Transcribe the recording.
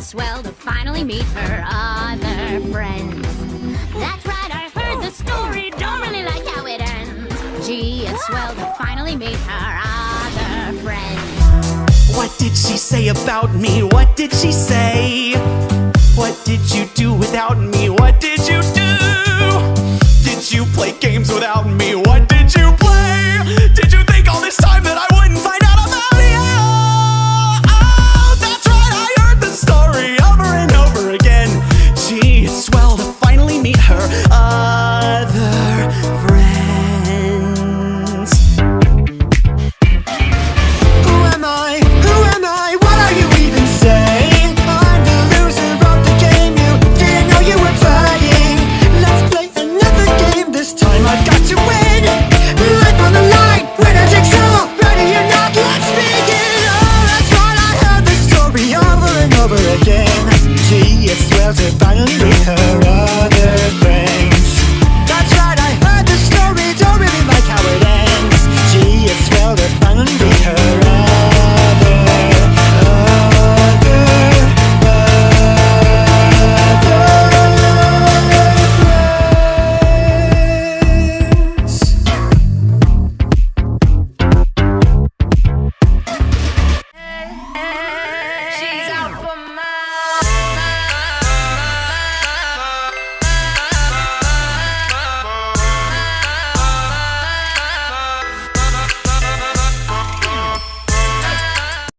it's swell to finally meet her other friends. That's right, I heard the story, don't really like how it ends. Gee, it's swell to finally meet her other friends. What did she say about me? What did she say? What did you do without me? What did you do? Did you play games without me? What did you